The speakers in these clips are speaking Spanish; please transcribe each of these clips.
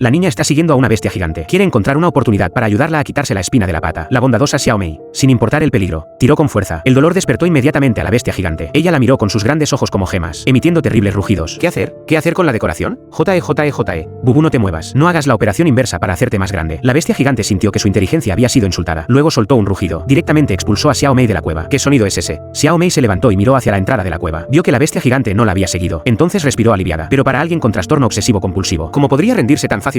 La niña está siguiendo a una bestia gigante. Quiere encontrar una oportunidad para ayudarla a quitarse la espina de la pata. La bondadosa Xiao Mei, sin importar el peligro, tiró con fuerza. El dolor despertó inmediatamente a la bestia gigante. Ella la miró con sus grandes ojos como gemas, emitiendo terribles rugidos. ¿Qué hacer? ¿Qué hacer con la decoración? JE. Bubu, no te muevas. No hagas la operación inversa para hacerte más grande. La bestia gigante sintió que su inteligencia había sido insultada. Luego soltó un rugido. Directamente expulsó a Xiao Mei de la cueva. ¿Qué sonido es ese? Xiao Mei se levantó y miró hacia la entrada de la cueva. Vio que la bestia gigante no la había seguido. Entonces respiró aliviada. Pero para alguien con trastorno obsesivo compulsivo, ¿cómo podría rendirse tan fácilmente?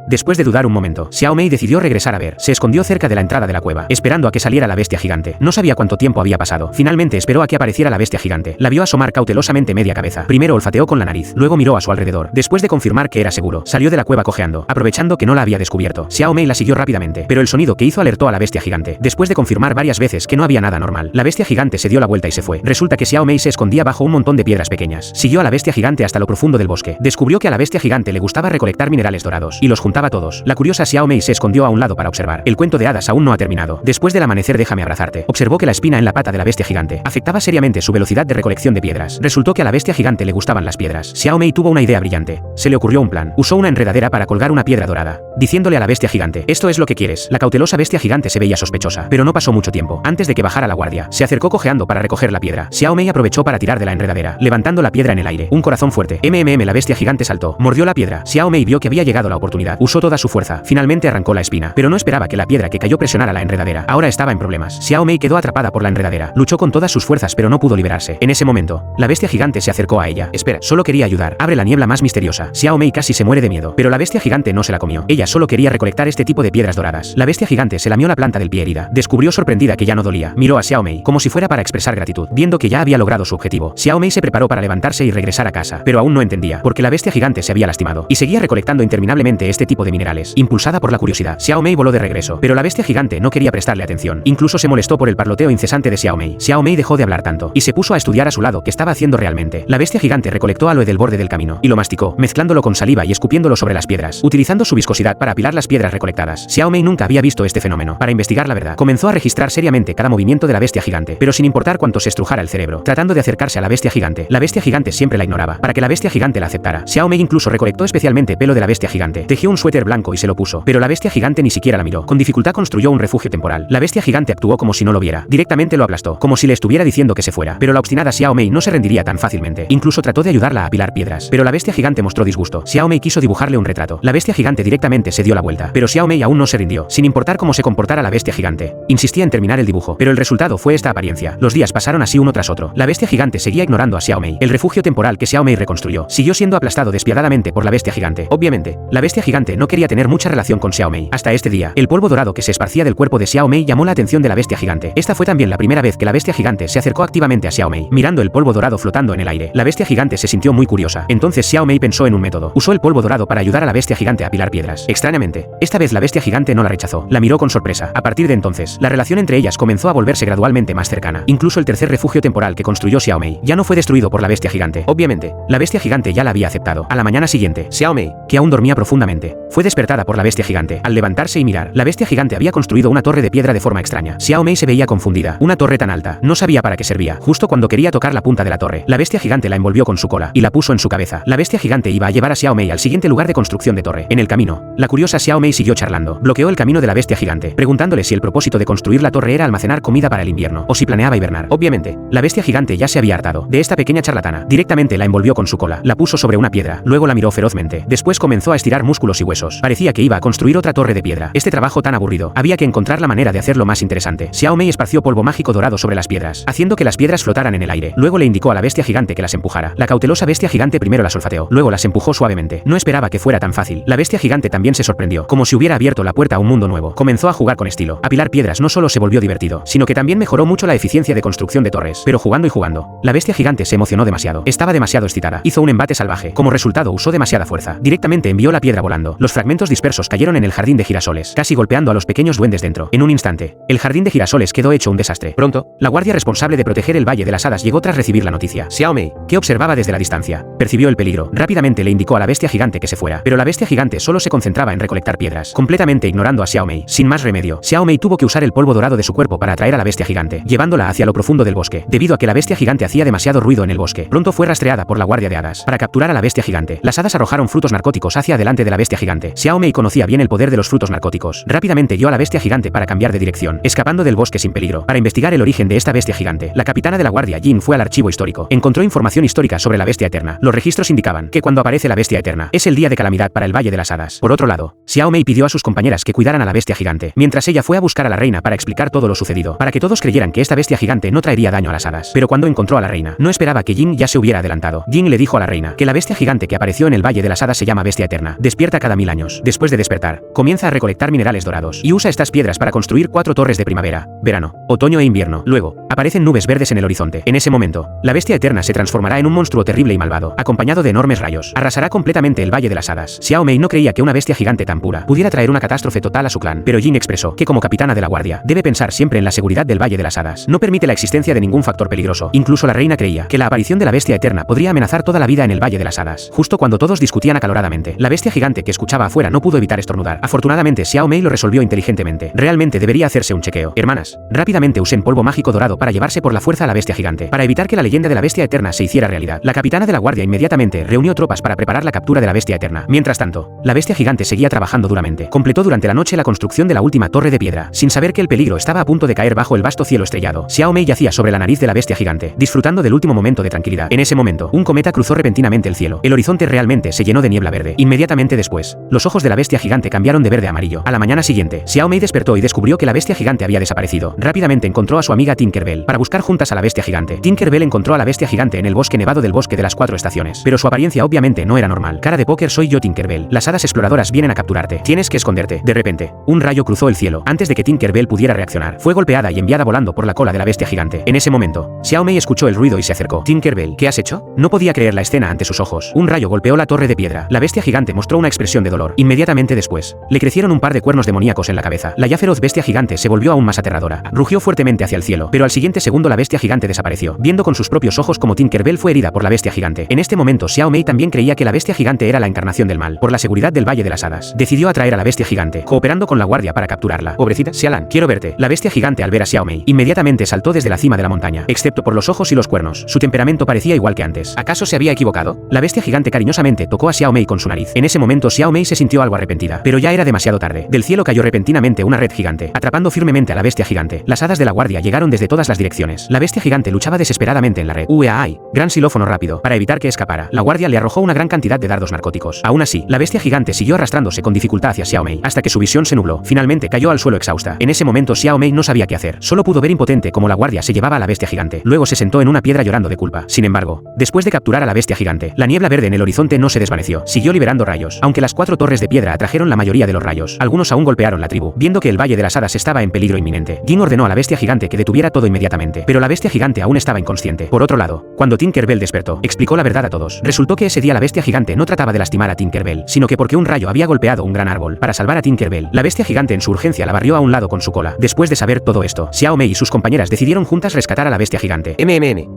Después de dudar un momento, Xiao Mei decidió regresar a ver. Se escondió cerca de la entrada de la cueva, esperando a que saliera la bestia gigante. No sabía cuánto tiempo había pasado. Finalmente esperó a que apareciera la bestia gigante. La vio asomar cautelosamente media cabeza. Primero olfateó con la nariz, luego miró a su alrededor. Después de confirmar que era seguro, salió de la cueva cojeando, aprovechando que no la había descubierto. Xiao Mei la siguió rápidamente, pero el sonido que hizo alertó a la bestia gigante. Después de confirmar varias veces que no había nada normal, la bestia gigante se dio la vuelta y se fue. Resulta que Xiao Mei se escondía bajo un montón de piedras pequeñas. Siguió a la bestia gigante hasta lo profundo del bosque. Descubrió que a la bestia gigante le gustaba recolectar minerales dorados y los juntaba todos. La curiosa Xiao Mei se escondió a un lado para observar. El cuento de hadas aún no ha terminado. Después del amanecer, déjame abrazarte. Observó que la espina en la pata de la bestia gigante afectaba seriamente su velocidad de recolección de piedras. Resultó que a la bestia gigante le gustaban las piedras. Xiao Mei tuvo una idea brillante. Se le ocurrió un plan. Usó una enredadera para colgar una piedra dorada, diciéndole a la bestia gigante: esto es lo que quieres. La cautelosa bestia gigante se veía sospechosa, pero no pasó mucho tiempo antes de que bajara la guardia. Se acercó cojeando para recoger la piedra. Xiao Mei aprovechó para tirar de la enredadera, levantando la piedra en el aire. Un corazón fuerte. La bestia gigante saltó, mordió la piedra. Xiao Mei vio que había llegado la oportunidad. Usó toda su fuerza. Finalmente arrancó la espina, pero no esperaba que la piedra que cayó presionara la enredadera. Ahora estaba en problemas. Xiao Mei quedó atrapada por la enredadera. Luchó con todas sus fuerzas, pero no pudo liberarse. En ese momento, la bestia gigante se acercó a ella. Espera, solo quería ayudar. Abre la niebla más misteriosa. Xiao Mei casi se muere de miedo, pero la bestia gigante no se la comió. Ella solo quería recolectar este tipo de piedras doradas. La bestia gigante se lamió la planta del pie herida. Descubrió sorprendida que ya no dolía. Miró a Xiao Mei como si fuera para expresar gratitud. Viendo que ya había logrado su objetivo, Xiao Mei se preparó para levantarse y regresar a casa, pero aún no entendía porque la bestia gigante se había lastimado y seguía recolectando interminablemente este tipo de minerales. Impulsada por la curiosidad, Xiao Mei voló de regreso, pero la bestia gigante no quería prestarle atención. Incluso se molestó por el parloteo incesante de Xiao Mei. Xiao Mei dejó de hablar tanto y se puso a estudiar a su lado qué estaba haciendo realmente. La bestia gigante recolectó aloe del borde del camino y lo masticó, mezclándolo con saliva y escupiéndolo sobre las piedras, utilizando su viscosidad para apilar las piedras recolectadas. Xiao Mei nunca había visto este fenómeno. Para investigar la verdad, comenzó a registrar seriamente cada movimiento de la bestia gigante, pero sin importar cuánto se estrujara el cerebro, tratando de acercarse a la bestia gigante. La bestia gigante siempre la ignoraba. Para que la bestia gigante la aceptara, Xiao Mei incluso recolectó especialmente pelo de la bestia gigante. Tejió un suéter blanco y se lo puso, pero la bestia gigante ni siquiera la miró. Con dificultad construyó un refugio temporal. La bestia gigante actuó como si no lo viera. Directamente lo aplastó, como si le estuviera diciendo que se fuera. Pero la obstinada Xiao Mei no se rendiría tan fácilmente. Incluso trató de ayudarla a apilar piedras, pero la bestia gigante mostró disgusto. Xiao Mei quiso dibujarle un retrato. La bestia gigante directamente se dio la vuelta, pero Xiao Mei aún no se rindió, sin importar cómo se comportara la bestia gigante. Insistía en terminar el dibujo, pero el resultado fue esta apariencia. Los días pasaron así uno tras otro. La bestia gigante seguía ignorando a Xiao Mei. El refugio temporal que Xiao Mei reconstruyó siguió siendo aplastado despiadadamente por la bestia gigante. Obviamente, la bestia gigante no quería tener mucha relación con Xiao Mei. Hasta este día, el polvo dorado que se esparcía del cuerpo de Xiao Mei llamó la atención de la bestia gigante. Esta fue también la primera vez que la bestia gigante se acercó activamente a Xiao Mei. Mirando el polvo dorado flotando en el aire, la bestia gigante se sintió muy curiosa. Entonces Xiao Mei pensó en un método. Usó el polvo dorado para ayudar a la bestia gigante a apilar piedras. Extrañamente, esta vez la bestia gigante no la rechazó. La miró con sorpresa. A partir de entonces, la relación entre ellas comenzó a volverse gradualmente más cercana. Incluso el tercer refugio temporal que construyó Xiao Mei ya no fue destruido por la bestia gigante. Obviamente, la bestia gigante ya la había aceptado. A la mañana siguiente, Xiao Mei, que aún dormía profundamente, fue despertada por la bestia gigante. Al levantarse y mirar, la bestia gigante había construido una torre de piedra de forma extraña. Xiao Mei se veía confundida. Una torre tan alta, no sabía para qué servía. Justo cuando quería tocar la punta de la torre, la bestia gigante la envolvió con su cola y la puso en su cabeza. La bestia gigante iba a llevar a Xiao Mei al siguiente lugar de construcción de torre. En el camino, la curiosa Xiao Mei siguió charlando. Bloqueó el camino de la bestia gigante, preguntándole si el propósito de construir la torre era almacenar comida para el invierno o si planeaba hibernar. Obviamente, la bestia gigante ya se había hartado de esta pequeña charlatana. Directamente la envolvió con su cola, la puso sobre una piedra, luego la miró ferozmente. Después comenzó a estirar músculos y huesos. Parecía que iba a construir otra torre de piedra. Este trabajo tan aburrido, había que encontrar la manera de hacerlo más interesante. Xiao Mei esparció polvo mágico dorado sobre las piedras, haciendo que las piedras flotaran en el aire. Luego le indicó a la bestia gigante que las empujara. La cautelosa bestia gigante primero las olfateó, luego las empujó suavemente. No esperaba que fuera tan fácil. La bestia gigante también se sorprendió, como si hubiera abierto la puerta a un mundo nuevo. Comenzó a jugar con estilo. Apilar piedras no solo se volvió divertido, sino que también mejoró mucho la eficiencia de construcción de torres. Pero jugando y jugando, la bestia gigante se emocionó demasiado. Estaba demasiado excitada. Hizo un embate salvaje. Como resultado usó demasiada fuerza. Directamente envió la piedra volando. Los fragmentos dispersos cayeron en el jardín de girasoles, casi golpeando a los pequeños duendes dentro. En un instante, el jardín de girasoles quedó hecho un desastre. Pronto, la guardia responsable de proteger el Valle de las Hadas llegó tras recibir la noticia. Xiao Mei, que observaba desde la distancia, percibió el peligro. Rápidamente le indicó a la bestia gigante que se fuera, pero la bestia gigante solo se concentraba en recolectar piedras, completamente ignorando a Xiao Mei. Sin más remedio, Xiao Mei tuvo que usar el polvo dorado de su cuerpo para atraer a la bestia gigante, llevándola hacia lo profundo del bosque, debido a que la bestia gigante hacía demasiado ruido en el bosque. Pronto fue rastreada por la guardia de hadas. Para capturar a la bestia gigante, las hadas arrojaron frutos narcóticos hacia adelante ayudante de la bestia gigante. Xiao Mei conocía bien el poder de los frutos narcóticos. Rápidamente guió a la bestia gigante para cambiar de dirección, escapando del bosque sin peligro. Para investigar el origen de esta bestia gigante, la capitana de la guardia Jin fue al archivo histórico. Encontró información histórica sobre la bestia eterna. Los registros indicaban que cuando aparece la bestia eterna, es el día de calamidad para el Valle de las Hadas. Por otro lado, Xiao Mei pidió a sus compañeras que cuidaran a la bestia gigante, mientras ella fue a buscar a la reina para explicar todo lo sucedido, para que todos creyeran que esta bestia gigante no traería daño a las hadas. Pero cuando encontró a la reina, no esperaba que Jin ya se hubiera adelantado. Jin le dijo a la reina que la bestia gigante que apareció en el Valle de las Hadas se llama bestia eterna. Despierta cada 1000 años. Después de despertar, comienza a recolectar minerales dorados y usa estas piedras para construir 4 torres de primavera, verano, otoño e invierno. Luego, aparecen nubes verdes en el horizonte. En ese momento, la bestia eterna se transformará en un monstruo terrible y malvado, acompañado de enormes rayos. Arrasará completamente el Valle de las Hadas. Xiao Mei no creía que una bestia gigante tan pura pudiera traer una catástrofe total a su clan, pero Jin expresó que como capitana de la guardia, debe pensar siempre en la seguridad del Valle de las Hadas. No permite la existencia de ningún factor peligroso. Incluso la reina creía que la aparición de la bestia eterna podría amenazar toda la vida en el Valle de las Hadas. Justo cuando todos discutían acaloradamente, la bestia gigante que escuchaba afuera no pudo evitar estornudar. Afortunadamente, Xiao Mei lo resolvió inteligentemente. Realmente debería hacerse un chequeo. Hermanas, rápidamente usen polvo mágico dorado para llevarse por la fuerza a la bestia gigante, para evitar que la leyenda de la bestia eterna se hiciera realidad. La capitana de la guardia inmediatamente reunió tropas para preparar la captura de la bestia eterna. Mientras tanto, la bestia gigante seguía trabajando duramente. Completó durante la noche la construcción de la última torre de piedra, sin saber que el peligro estaba a punto de caer bajo el vasto cielo estrellado. Xiao Mei yacía sobre la nariz de la bestia gigante, disfrutando del último momento de tranquilidad. En ese momento, un cometa cruzó repentinamente el cielo. El horizonte realmente se llenó de niebla verde. Inmediatamente después, los ojos de la bestia gigante cambiaron de verde a amarillo. A la mañana siguiente, Xiao Mei despertó y descubrió que la bestia gigante había desaparecido. Rápidamente encontró a su amiga Tinkerbell para buscar juntas a la bestia gigante. Tinkerbell encontró a la bestia gigante en el bosque nevado del bosque de las 4 estaciones, pero su apariencia obviamente no era normal. Cara de póker, soy yo, Tinkerbell. Las hadas exploradoras vienen a capturarte. Tienes que esconderte. De repente, un rayo cruzó el cielo. Antes de que Tinkerbell pudiera reaccionar, fue golpeada y enviada volando por la cola de la bestia gigante. En ese momento, Xiao Mei escuchó el ruido y se acercó. Tinkerbell, ¿qué has hecho? No podía creer la escena ante sus ojos. Un rayo golpeó la torre de piedra. La bestia gigante mostró una expresión de dolor. Inmediatamente después, le crecieron un par de cuernos demoníacos en la cabeza. La ya feroz bestia gigante se volvió aún más aterradora. Rugió fuertemente hacia el cielo, pero al siguiente segundo la bestia gigante desapareció, viendo con sus propios ojos como Tinkerbell fue herida por la bestia gigante. En este momento, Xiao Mei también creía que la bestia gigante era la encarnación del mal. Por la seguridad del Valle de las Hadas, decidió atraer a la bestia gigante, cooperando con la guardia para capturarla. Pobrecita, Xialan, quiero verte. La bestia gigante, al ver a Xiao Mei, inmediatamente saltó desde la cima de la montaña. Excepto por los ojos y los cuernos, su temperamento parecía igual que antes. ¿Acaso se había equivocado? La bestia gigante cariñosamente tocó a Xiao Mei con su nariz. En ese momento, Xiao Mei se sintió algo arrepentida, pero ya era demasiado tarde. Del cielo cayó repentinamente una red gigante, atrapando firmemente a la bestia gigante. Las hadas de la guardia llegaron desde todas las direcciones. La bestia gigante luchaba desesperadamente en la red. ¡Ueaay! Gran xilófono rápido. Para evitar que escapara, la guardia le arrojó una gran cantidad de dardos narcóticos. Aún así, la bestia gigante siguió arrastrándose con dificultad hacia Xiao Mei, hasta que su visión se nubló. Finalmente cayó al suelo exhausta. En ese momento Xiao Mei no sabía qué hacer. Solo pudo ver impotente cómo la guardia se llevaba a la bestia gigante. Luego se sentó en una piedra llorando de culpa. Sin embargo, después de capturar a la bestia gigante, la niebla verde en el horizonte no se desvaneció. Siguió liberando rayos. Aunque las 4 torres de piedra atrajeron la mayoría de los rayos, algunos aún golpearon la tribu. Viendo que el Valle de las Hadas estaba en peligro inminente, Jin ordenó a la bestia gigante que detuviera todo inmediatamente, pero la bestia gigante aún estaba inconsciente. Por otro lado, cuando Tinkerbell despertó, explicó la verdad a todos. Resultó que ese día la bestia gigante no trataba de lastimar a Tinkerbell, sino que porque un rayo había golpeado un gran árbol. Para salvar a Tinkerbell, la bestia gigante en su urgencia la barrió a un lado con su cola. Después de saber todo esto, Xiao Mei y sus compañeras decidieron juntas rescatar a la bestia gigante.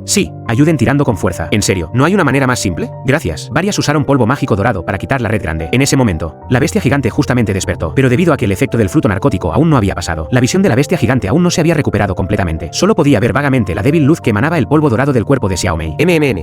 Sí, ayuden tirando con fuerza. En serio, ¿no hay una manera más simple? Gracias. Varias usaron polvo mágico dorado para quitar la red grande. En ese momento, la bestia gigante justamente despertó, pero debido a que el efecto del fruto narcótico aún no había pasado, la visión de la bestia gigante aún no se había recuperado completamente. Solo podía ver vagamente la débil luz que emanaba el polvo dorado del cuerpo de Xiao Mei.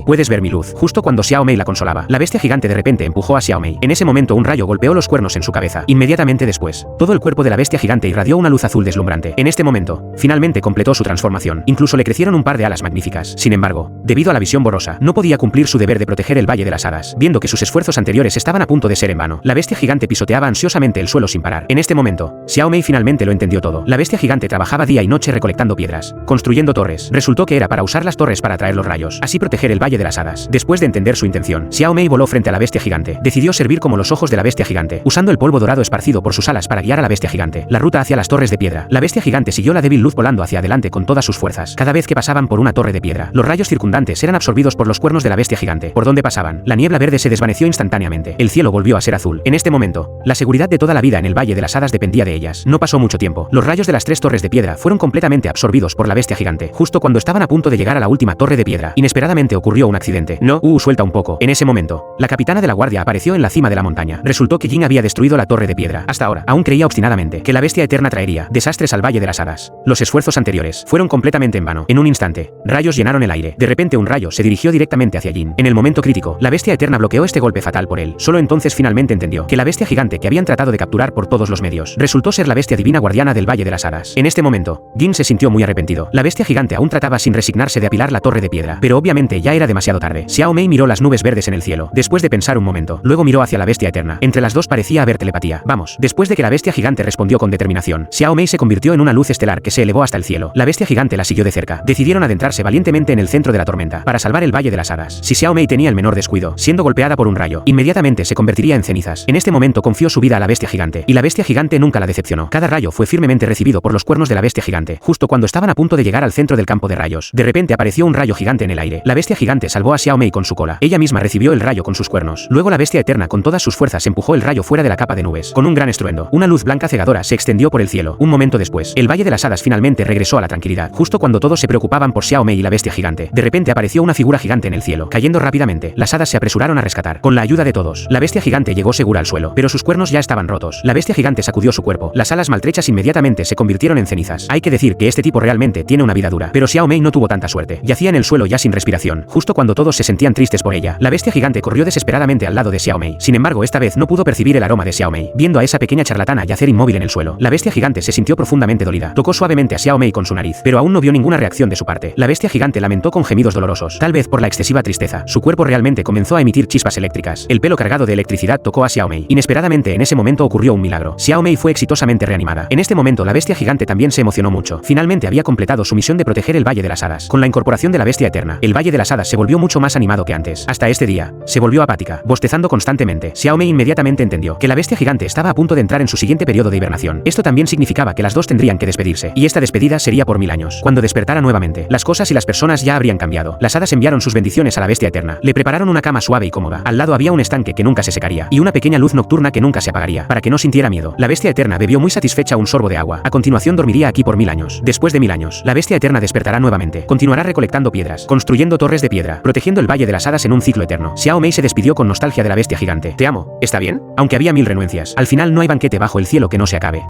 Puedes ver mi luz. Justo cuando Xiao Mei la consolaba, la bestia gigante de repente empujó a Xiao Mei. En ese momento un rayo golpeó los cuernos en su cabeza. Inmediatamente después, todo el cuerpo de la bestia gigante irradió una luz azul deslumbrante. En este momento, finalmente completó su transformación. Incluso le crecieron un par de alas magníficas. Sin embargo, debido a la visión borrosa, no podía cumplir su deber de proteger el Valle de las Hadas. Viendo que sus esfuerzos anteriores estaban a punto de ser en vano, la bestia gigante pisoteaba ansiosamente el suelo sin parar. En este momento, Xiao Mei finalmente lo entendió todo. La bestia gigante trabajaba día y noche recolectando piedras, construyendo torres. Resultó que era para usar las torres para atraer los rayos, así proteger el Valle de las Hadas. Después de entender su intención, Xiao Mei voló frente a la bestia gigante. Decidió servir como los ojos de la bestia gigante, usando el polvo dorado esparcido por sus alas para guiar a la bestia gigante. La ruta hacia las torres de piedra. La bestia gigante siguió la débil luz volando hacia adelante con todas sus fuerzas. Cada vez que pasaban por una torre de piedra, los rayos circundantes eran absorbidos por los cuernos de la bestia gigante. Por donde pasaban, la niebla verde se desvaneció instantáneamente. El cielo volvió a ser azul. En este momento, la seguridad de toda la vida en el Valle de las Hadas dependía de ellas. No pasó mucho tiempo. Los rayos de las 3 torres de piedra fueron completamente absorbidos por la bestia gigante. Justo cuando estaban a punto de llegar a la última torre de piedra, inesperadamente ocurrió un accidente. No, suelta un poco. En ese momento, la capitana de la guardia apareció en la cima de la montaña. Resultó que Jin había destruido la torre de piedra. Hasta ahora, aún creía obstinadamente que la bestia eterna traería desastres al Valle de las Hadas. Los esfuerzos anteriores fueron completamente en vano. En un instante, rayos llenaron el aire. De repente un rayo se dirigió directamente hacia Jin. En el momento crítico, la bestia eterna bloqueó este golpe fatal por él. Solo entonces entonces finalmente entendió que la bestia gigante que habían tratado de capturar por todos los medios resultó ser la bestia divina guardiana del Valle de las Hadas. En este momento, Gin se sintió muy arrepentido. La bestia gigante aún trataba sin resignarse de apilar la torre de piedra, pero obviamente ya era demasiado tarde. Xiao Mei miró las nubes verdes en el cielo, después de pensar un momento. Luego miró hacia la bestia eterna. Entre las dos parecía haber telepatía. Vamos. Después de que la bestia gigante respondió con determinación, Xiao Mei se convirtió en una luz estelar que se elevó hasta el cielo. La bestia gigante la siguió de cerca. Decidieron adentrarse valientemente en el centro de la tormenta para salvar el Valle de las Hadas. Si Xiao Mei tenía el menor descuido, siendo golpeada por un rayo, inmediatamente se convertiría en cenizas. En este momento confió su vida a la bestia gigante, y la bestia gigante nunca la decepcionó. Cada rayo fue firmemente recibido por los cuernos de la bestia gigante. Justo cuando estaban a punto de llegar al centro del campo de rayos, de repente apareció un rayo gigante en el aire. La bestia gigante salvó a Xiao Mei con su cola. Ella misma recibió el rayo con sus cuernos. Luego la bestia eterna con todas sus fuerzas empujó el rayo fuera de la capa de nubes. Con un gran estruendo, una luz blanca cegadora se extendió por el cielo. Un momento después, el Valle de las Hadas finalmente regresó a la tranquilidad. Justo cuando todos se preocupaban por Xiao Mei y la bestia gigante, de repente apareció una figura gigante en el cielo, cayendo rápidamente. Las hadas se apresuraron a rescatar. Con la ayuda de todos, la bestia gigante llegó segura al suelo, pero sus cuernos ya estaban rotos. La bestia gigante sacudió su cuerpo. Las alas maltrechas inmediatamente se convirtieron en cenizas. Hay que decir que este tipo realmente tiene una vida dura, pero Xiao Mei no tuvo tanta suerte. Yacía en el suelo ya sin respiración. Justo cuando todos se sentían tristes por ella, la bestia gigante corrió desesperadamente al lado de Xiao Mei. Sin embargo, esta vez no pudo percibir el aroma de Xiao Mei. Viendo a esa pequeña charlatana yacer inmóvil en el suelo, la bestia gigante se sintió profundamente dolida. Tocó suavemente a Xiao Mei con su nariz, pero aún no vio ninguna reacción de su parte. La bestia gigante lamentó con gemidos dolorosos, tal vez por la excesiva tristeza. Su cuerpo realmente comenzó a emitir chispas eléctricas. El pelo cargado de electricidad tocó a Xiao Mei. Inesperadamente en ese momento ocurrió un milagro. Xiao Mei fue exitosamente reanimada. En este momento la bestia gigante también se emocionó mucho. Finalmente había completado su misión de proteger el Valle de las Hadas. Con la incorporación de la bestia eterna, el Valle de las Hadas se volvió mucho más animado que antes. Hasta este día, se volvió apática, bostezando constantemente. Xiao Mei inmediatamente entendió que la bestia gigante estaba a punto de entrar en su siguiente periodo de hibernación. Esto también significaba que las dos tendrían que despedirse, y esta despedida sería por 1000 años. Cuando despertara nuevamente, las cosas y las personas ya habrían cambiado. Las hadas enviaron sus bendiciones a la bestia eterna. Le prepararon una cama suave y cómoda. Al lado había un estanque que nunca se secaría, y una pequeña luz nocturna que nunca se apagaría, para que no sintiera miedo. La bestia eterna bebió muy satisfecha un sorbo de agua. A continuación dormiría aquí por 1000 años. Después de 1000 años, la bestia eterna despertará nuevamente. Continuará recolectando piedras, construyendo torres de piedra, protegiendo el Valle de las Hadas en un ciclo eterno. Xiao Mei se despidió con nostalgia de la bestia gigante. Te amo, ¿está bien? Aunque había 1000 renuencias, al final no hay banquete bajo el cielo que no se acabe.